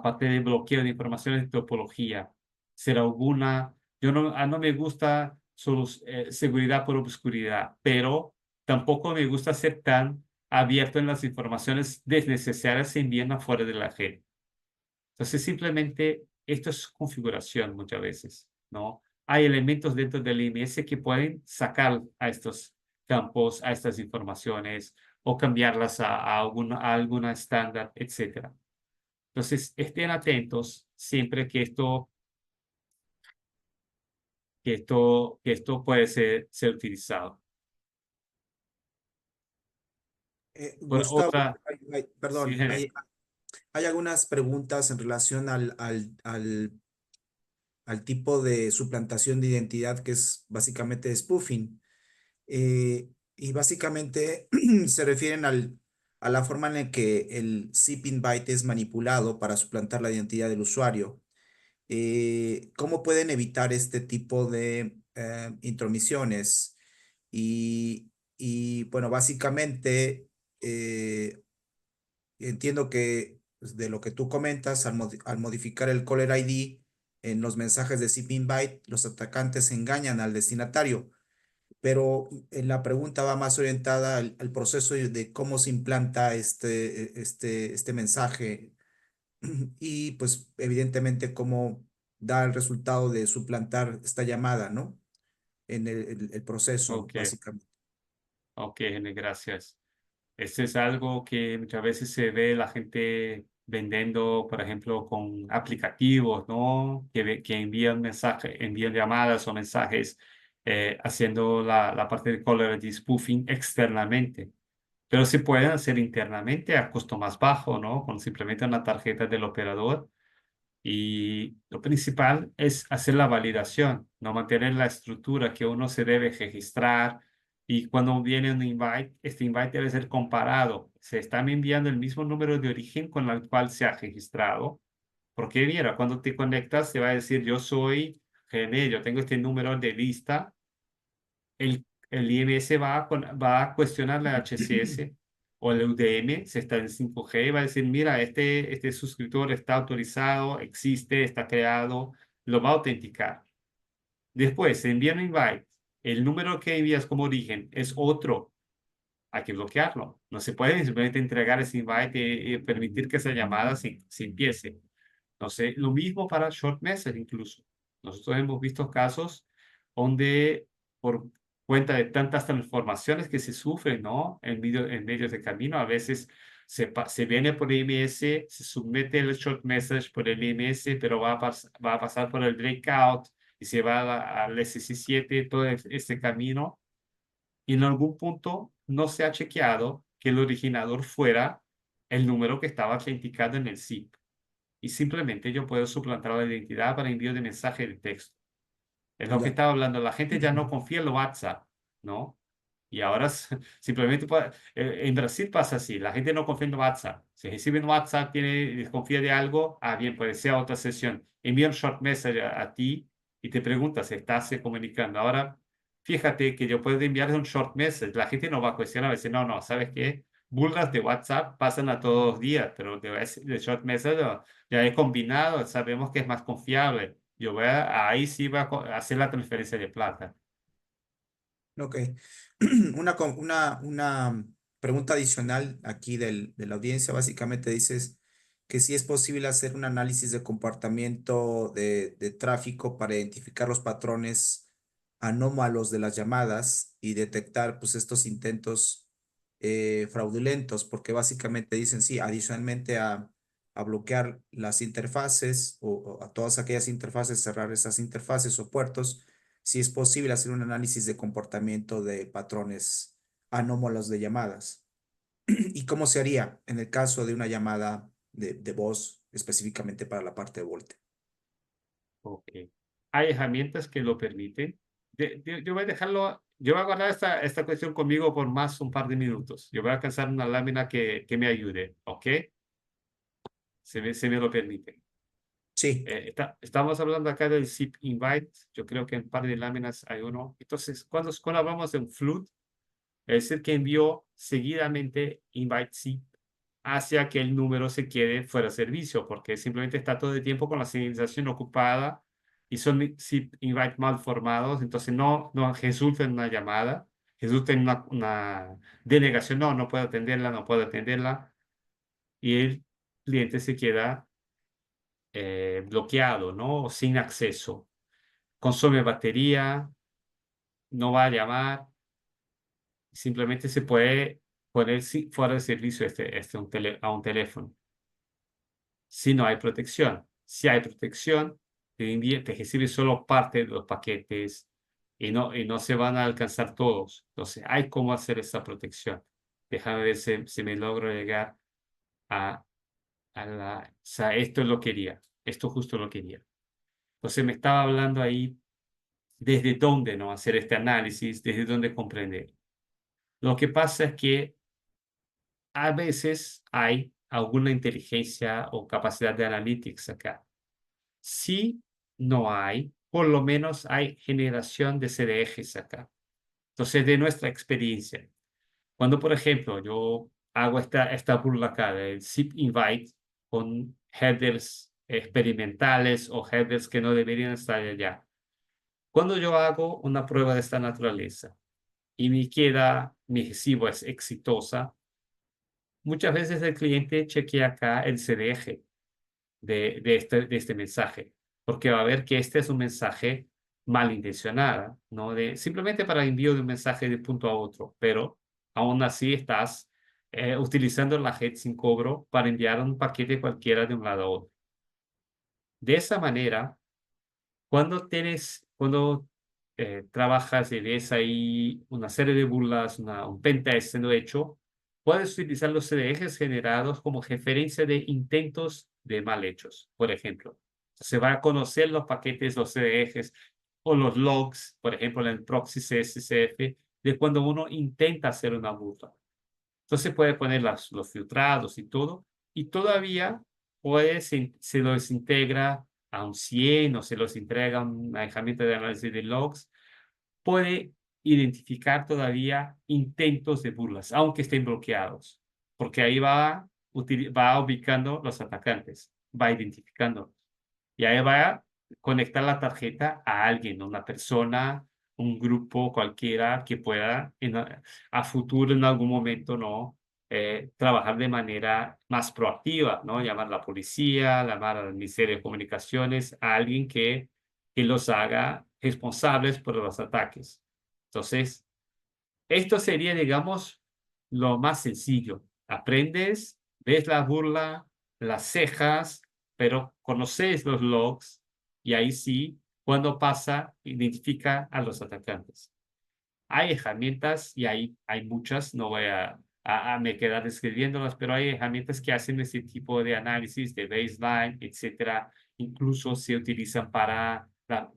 Speaker 1: parte de bloqueo de informaciones de topología. Ser alguna, yo no me gusta solo seguridad por obscuridad, pero tampoco me gusta ser tan abierto en las informaciones desnecesarias se envían afuera de la red. Entonces, simplemente esto es configuración muchas veces, ¿no? Hay elementos dentro del IMS que pueden sacar a estos campos, a estas informaciones, o cambiarlas a alguna estándar, etcétera. Entonces, estén atentos siempre que esto puede ser utilizado. Por
Speaker 2: Gustavo,
Speaker 1: otra, sí,
Speaker 2: perdón, hay algunas preguntas en relación al tipo de suplantación de identidad que es básicamente spoofing. Y básicamente se refieren a la forma en la que el zipping byte es manipulado para suplantar la identidad del usuario. ¿Cómo pueden evitar este tipo de intromisiones? Y bueno, básicamente eh, entiendo que pues, de lo que tú comentas, al modificar el caller ID en los mensajes de zipping byte, los atacantes engañan al destinatario, pero la pregunta va más orientada al proceso de cómo se implanta este mensaje y pues evidentemente cómo da el resultado de suplantar esta llamada, ¿no? En el proceso,
Speaker 1: ok,
Speaker 2: básicamente.
Speaker 1: ok, Gene, gracias. Este es algo que muchas veces se ve la gente vendiendo, por ejemplo, con aplicativos, ¿no? Que envían mensajes, envían llamadas o mensajes haciendo la parte de caller ID spoofing externamente. Pero se pueden hacer internamente a costo más bajo, ¿no? Con simplemente una tarjeta del operador. Y lo principal es hacer la validación, no mantener la estructura que uno se debe registrar. Y cuando viene un invite, este invite debe ser comparado. Se están enviando el mismo número de origen con el cual se ha registrado. Porque mira, cuando te conectas, te va a decir, yo soy René, yo tengo este número de lista. El IMS va a cuestionar la HCS o el UDM, si está en 5G, y va a decir, mira, este suscriptor está autorizado, existe, está creado, lo va a autenticar. Después, se envía un invite. El número que envías como origen es otro. Hay que bloquearlo. No se puede simplemente entregar ese invite y permitir que esa llamada se empiece. No sé, lo mismo para short message incluso. Nosotros hemos visto casos donde por cuenta de tantas transformaciones que se sufren, ¿no? En medios de camino, a veces se viene por IMS, se somete el short message por el IMS, pero va a pasar por el breakout y se va al SC7, todo este camino. Y en algún punto no se ha chequeado que el originador fuera el número que estaba autenticado en el SIP y simplemente yo puedo suplantar la identidad para envío de mensaje de texto. Es lo que
Speaker 2: Ya.
Speaker 1: estaba hablando. La gente ya no confía en lo WhatsApp, ¿no? Y ahora simplemente en Brasil pasa así. La gente no confía en WhatsApp. Si reciben WhatsApp, desconfía de algo, bien, puede ser otra sesión. Envía un short message a ti y te pregunta si estás comunicando. Ahora, fíjate que yo puedo enviar un short message. La gente no va a cuestionar, va a decir, no, no, ¿sabes qué? Burlas de WhatsApp pasan a todos los días, pero de short message ya he combinado, sabemos que es más confiable. Ahí sí va a hacer la transferencia de plata.
Speaker 2: Ok. Una pregunta adicional aquí de la audiencia, básicamente dices que si es posible hacer un análisis de comportamiento de tráfico para identificar los patrones anómalos de las llamadas y detectar pues estos intentos fraudulentos, porque básicamente dicen sí, adicionalmente a bloquear las interfaces o a todas aquellas interfaces, cerrar esas interfaces o puertos si es posible hacer un análisis de comportamiento de patrones anómalos de llamadas. ¿Y cómo se haría en el caso de una llamada de voz específicamente para la parte de Volte?
Speaker 1: Ok. Hay herramientas que lo permiten. Yo voy a dejarlo, yo voy a guardar esta cuestión conmigo por más un par de minutos. Yo voy a alcanzar una lámina que me ayude, ¿ok? Se me lo permite.
Speaker 2: Sí,
Speaker 1: Estamos hablando acá del zip invite. Yo creo que en un par de láminas hay uno. Entonces, cuando hablamos de un flood, es decir, que envió seguidamente invite zip hacia que el número se quede fuera de servicio, porque simplemente está todo el tiempo con la señalización ocupada y son zip invite mal formados, entonces no resulta en una llamada, resulta en una denegación, no puedo atenderla, no puedo atenderla, y el cliente se queda bloqueado, ¿no? O sin acceso. Consume batería, no va a llamar, simplemente se puede poner fuera de servicio a un teléfono. Si no hay protección. Si hay protección, te recibe solo parte de los paquetes y no se van a alcanzar todos. Entonces, hay cómo hacer esa protección. Déjame ver si me logro llegar o sea, esto lo quería. Esto justo lo quería. Entonces, me estaba hablando ahí desde dónde no hacer este análisis, desde dónde comprender. Lo que pasa es que a veces hay alguna inteligencia o capacidad de analytics acá. Si no hay, por lo menos hay generación de CDGs acá. Entonces, de nuestra experiencia, cuando, por ejemplo, yo hago esta burla acá del zip invite con headers experimentales o headers que no deberían estar allá. Cuando yo hago una prueba de esta naturaleza y mi recibo es exitosa, muchas veces el cliente chequea acá el CDG de este mensaje, porque va a ver que este es un mensaje malintencionado, ¿no? Simplemente para envío de un mensaje de punto a otro, pero aún así estás utilizando la red sin cobro para enviar un paquete cualquiera de un lado a otro. De esa manera, cuando trabajas y ves ahí una serie de burlas, un pentest siendo hecho, puedes utilizar los CDGs generados como referencia de intentos de mal hechos, por ejemplo. Se va a conocer los paquetes, los CDGs o los logs, por ejemplo, en el proxy CSCF, de cuando uno intenta hacer una burla. Entonces puede poner los filtrados y todo, y todavía se los integra a un 100 o se los entrega a una herramienta de análisis de logs, puede identificar todavía intentos de burlas, aunque estén bloqueados, porque ahí va ubicando los atacantes, va identificando. Y ahí va a conectar la tarjeta a alguien, una persona, un grupo cualquiera que pueda a futuro en algún momento, ¿no? Trabajar de manera más proactiva, ¿no? Llamar a la policía, llamar al Ministerio de Comunicaciones, a alguien que los haga responsables por los ataques. Entonces, esto sería, digamos, lo más sencillo. Aprendes, ves la burla, las cejas, pero conoces los logs y ahí sí, cuando pasa, identifica a los atacantes. Hay herramientas y hay muchas, no voy a me quedar describiéndolas, pero hay herramientas que hacen ese tipo de análisis de baseline, etcétera. Incluso se utilizan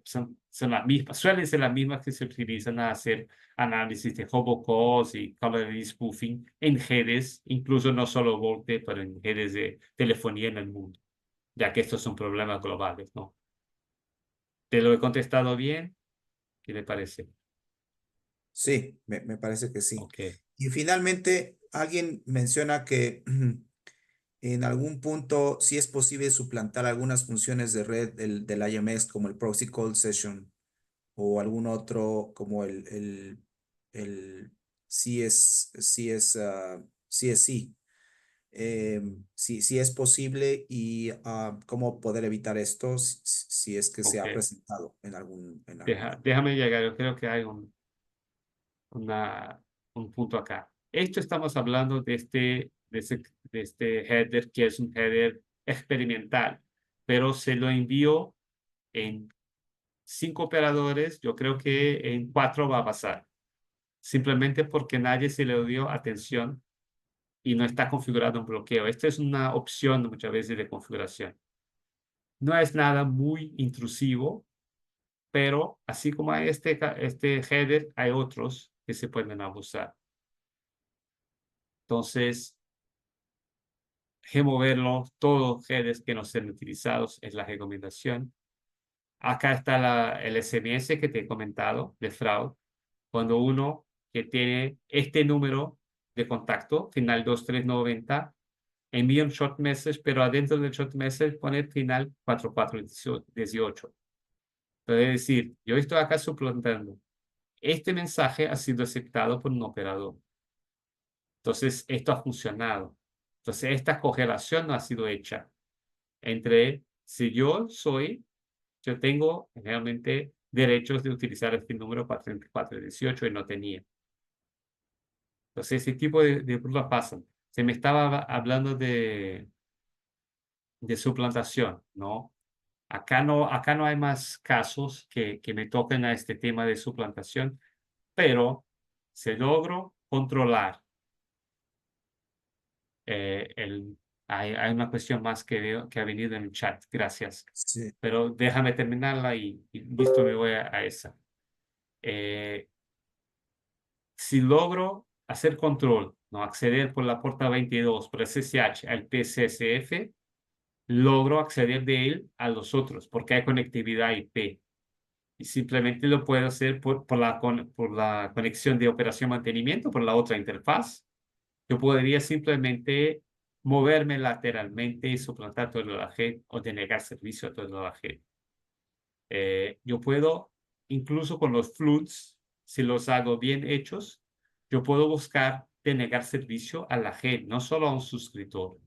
Speaker 1: son las mismas, suelen ser las mismas que se utilizan a hacer análisis de robocalls y calorie spoofing en redes, incluso no solo Volte, pero en redes de telefonía en el mundo, ya que estos son problemas globales, ¿no? ¿Te lo he contestado bien? ¿Qué le parece?
Speaker 2: sí, me parece que sí.
Speaker 1: Ok.
Speaker 2: Y finalmente, alguien menciona que en algún punto sí es posible suplantar algunas funciones de red del IMS como el Proxy Call Session o algún otro como el CSC. Si es posible y cómo poder evitar esto si es que se
Speaker 1: Ok.
Speaker 2: ha presentado en algún lado.
Speaker 1: Déjame llegar, yo creo que hay una, un punto acá. Esto estamos hablando de este header, que es un header experimental, pero se lo envío en 5 operadores, yo creo que en 4 va a pasar, simplemente porque nadie se le dio atención y no está configurado un bloqueo. Esta es una opción muchas veces de configuración. No es nada muy intrusivo, pero así como hay este header, hay otros que se pueden abusar. Entonces, removerlo, todos redes que no sean utilizados es la recomendación. Acá está el SMS que te he comentado de fraude. Cuando uno que tiene este número de contacto, final 2390, envía un short message, pero adentro del short message pone final 4418. Puede decir, yo estoy acá suplantando. Este mensaje ha sido aceptado por un operador. Entonces, esto ha funcionado. Entonces, esta correlación no ha sido hecha entre si yo tengo realmente derechos de utilizar este número 4418 y no tenía. Entonces, ese tipo de pruebas pasan. Se me estaba hablando de suplantación, ¿no? Acá no hay más casos que me toquen a este tema de suplantación, pero se logro controlar hay una cuestión más que veo que ha venido en el chat, gracias.
Speaker 2: Sí,
Speaker 1: Pero déjame terminarla y listo, me voy a esa. Eh, si logro hacer control, no acceder por la puerta 22, por SSH al PCSF, logro acceder de él a los otros, porque hay conectividad IP. Y simplemente lo puedo hacer por la conexión de operación mantenimiento, por la otra interfaz. Yo podría simplemente moverme lateralmente y suplantar toda la red o denegar servicio a toda la red. Yo puedo, incluso con los floods, si los hago bien hechos, yo puedo buscar denegar servicio a la red, no solo a un suscriptor.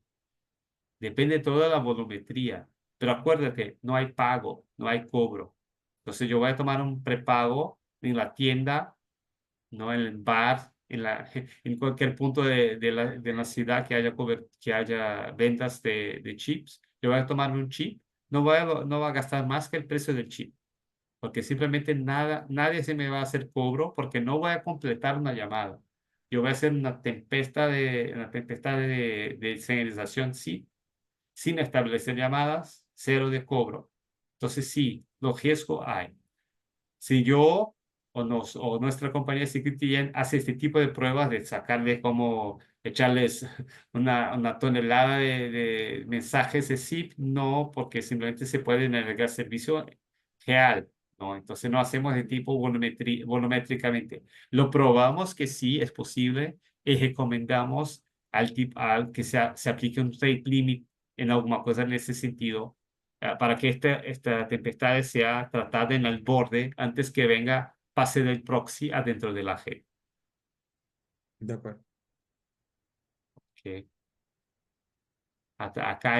Speaker 1: Depende de toda la volumetría. Pero acuérdate, no hay pago, no hay cobro. Entonces yo voy a tomar un prepago en la tienda, no en el bar, en cualquier punto de la ciudad que haya ventas de chips. Yo voy a tomar un chip, no va a gastar más que el precio del chip, porque simplemente nadie se me va a hacer cobro porque no voy a completar una llamada. Yo voy a hacer una tempestad de señalización, sí, sin establecer llamadas, cero de cobro. Entonces, sí, los riesgos hay. Si yo o nuestra compañía de Security hace este tipo de pruebas de sacarle como echarles una tonelada de mensajes de zip, no, porque simplemente se puede navegar servicio real, ¿no? Entonces no hacemos de tipo volumétricamente. Lo probamos que sí es posible y recomendamos al que se aplique un rate limit en alguna cosa en ese sentido para que esta tempestad sea tratada en el borde antes que venga, pase del proxy adentro de la red.
Speaker 2: de acuerdo.
Speaker 1: ¿Ok? Acá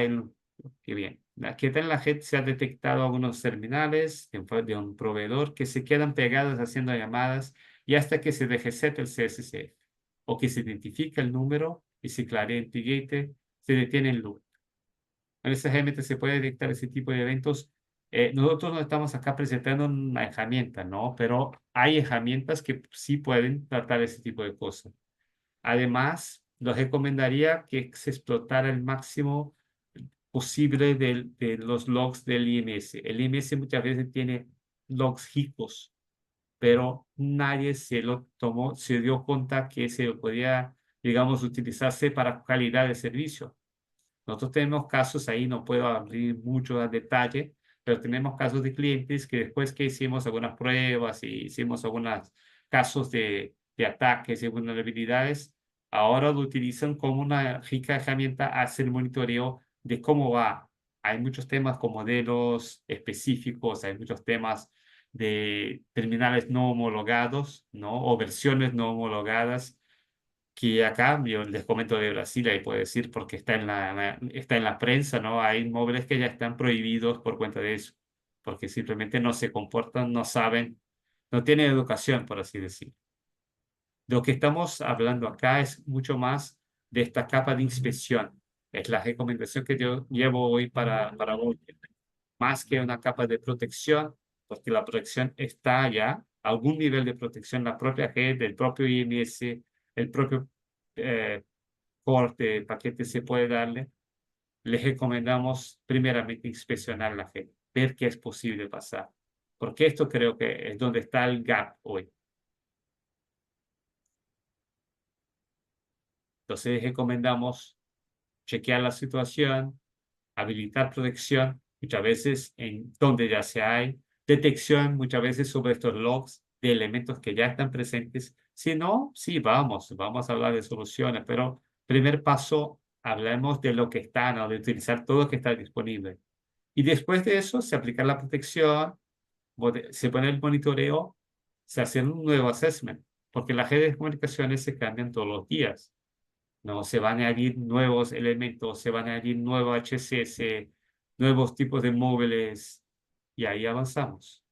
Speaker 1: qué bien. Aquí en la red se ha detectado algunos terminales de un proveedor que se quedan pegados haciendo llamadas y hasta que se resete el CSCF o que se identifica el número y se clarea el gate, se detiene el loop. Necesariamente se puede detectar ese tipo de eventos. Nosotros no estamos acá presentando una herramienta, ¿no? Pero hay herramientas que sí pueden tratar ese tipo de cosas. Además, les recomendaría que se explotara el máximo posible de los logs del IMS. El IMS muchas veces tiene logs ricos, pero nadie se lo tomó, se dio cuenta que se podía, digamos, utilizarse para calidad de servicio. Nosotros tenemos casos ahí, no puedo abrir mucho a detalle, pero tenemos casos de clientes que después que hicimos algunas pruebas y hicimos algunos casos de ataques y vulnerabilidades, ahora lo utilizan como una rica herramienta a hacer monitoreo de cómo va. Hay muchos temas con modelos específicos, hay muchos temas de terminales no homologados, ¿no? O versiones no homologadas que acá yo les comento de Brasil, ahí puedo decir, porque está en la prensa, ¿no? Hay móviles que ya están prohibidos por cuenta de eso, porque simplemente no se comportan, no saben, no tienen educación, por así decir. Lo que estamos hablando acá es mucho más de esta capa de inspección. Es la recomendación que yo llevo hoy para hoy. Más que una capa de protección, porque la protección está ya, algún nivel de protección, la propia red, el propio IMS, el propio eh, corte, paquete se puede darle, les recomendamos primeramente inspeccionar la red, ver qué es posible pasar, porque esto creo que es donde está el gap hoy. Entonces recomendamos chequear la situación, habilitar protección, muchas veces en donde ya se hay detección, muchas veces sobre estos logs de elementos que ya están presentes. Si no, sí, vamos a hablar de soluciones, pero primer paso, hablemos de lo que está, ¿no? De utilizar todo lo que está disponible. Y después de eso, se aplica la protección, se pone el monitoreo, se hace un nuevo assessment, porque las redes de comunicaciones se cambian todos los días. No, se van a añadir nuevos elementos, se van a añadir nuevos HCS, nuevos tipos de móviles, y ahí avanzamos.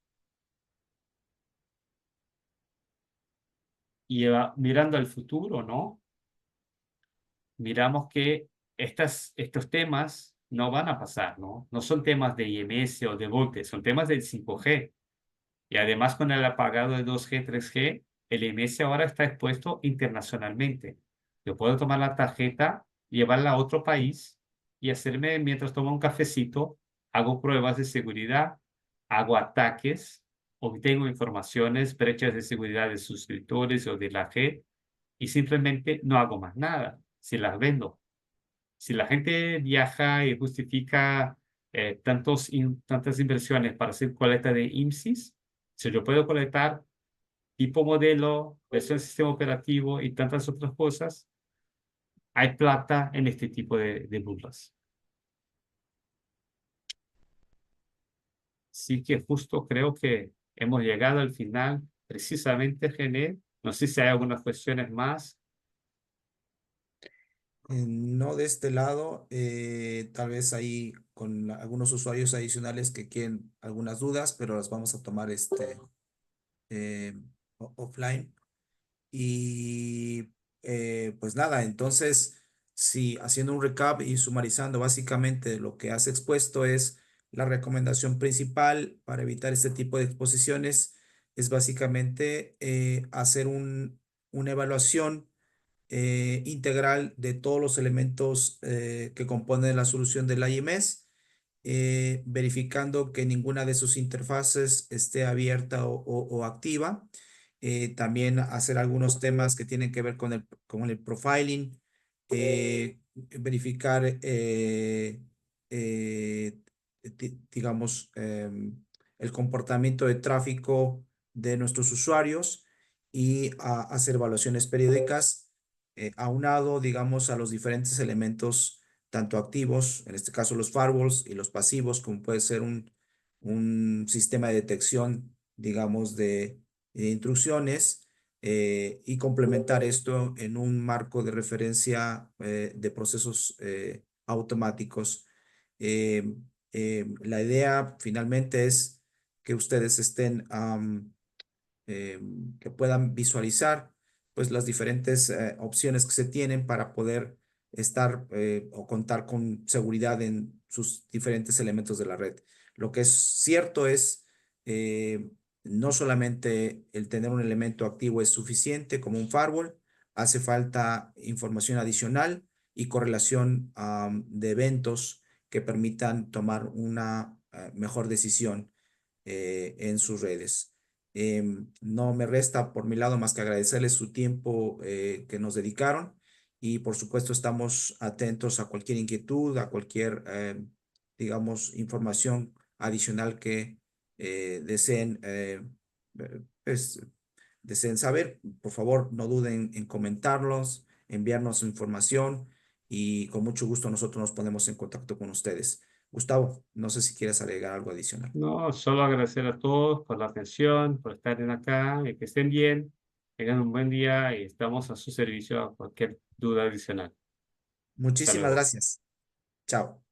Speaker 1: Y mirando al futuro, ¿no? Miramos que estos temas no van a pasar, ¿no? No son temas de IMS o de VoLTE, son temas del 5G. Y además con el apagado de 2G, 3G, el IMS ahora está expuesto internacionalmente. Yo puedo tomar la tarjeta, llevarla a otro país y hacerme, mientras tomo un cafecito, hago pruebas de seguridad, hago ataques, obtengo informaciones, brechas de seguridad de suscriptores o de la red y simplemente no hago más nada. Si las vendo. Si la gente viaja y justifica tantas inversiones para hacer colecta de IMSIS, si yo puedo colectar tipo modelo, versión del sistema operativo y tantas otras cosas, hay plata en este tipo de burlas. Así que justo creo que hemos llegado al final, precisamente, Gené. No sé si hay algunas cuestiones más.
Speaker 2: No de este lado, tal vez ahí con algunos usuarios adicionales que quieren algunas dudas, pero las vamos a tomar eh, offline. Y pues nada, entonces, si haciendo un recap y sumarizando básicamente lo que has expuesto es la recomendación principal para evitar este tipo de exposiciones, es básicamente hacer una evaluación integral de todos los elementos que componen la solución del IMS, verificando que ninguna de sus interfaces esté abierta o activa. También hacer algunos temas que tienen que ver con el profiling, verificar, digamos, el comportamiento de tráfico de nuestros usuarios y hacer evaluaciones periódicas aunado, digamos, a los diferentes elementos, tanto activos, en este caso los firewalls, y los pasivos, como puede ser un sistema de detección, digamos, de intrusiones, y complementar esto en un marco de referencia de procesos automáticos. Eh, la idea finalmente es que ustedes estén que puedan visualizar pues las diferentes opciones que se tienen para poder estar o contar con seguridad en sus diferentes elementos de la red. Lo que es cierto es eh, no solamente el tener un elemento activo es suficiente como un firewall, hace falta información adicional y correlación de eventos que permitan tomar una mejor decisión en sus redes. No me resta por mi lado más que agradecerles su tiempo que nos dedicaron y por supuesto estamos atentos a cualquier inquietud, a cualquier, digamos, información adicional que pues, deseen saber. Por favor, no duden en comentarlos, enviarnos su información y con mucho gusto nosotros nos ponemos en contacto con ustedes. Gustavo, no sé si quieres agregar algo adicional.
Speaker 1: No, solo agradecer a todos por la atención, por estar en acá, y que estén bien, tengan un buen día y estamos a su servicio a cualquier duda adicional. Hasta
Speaker 2: Muchísimas
Speaker 1: luego.
Speaker 2: gracias. Chao.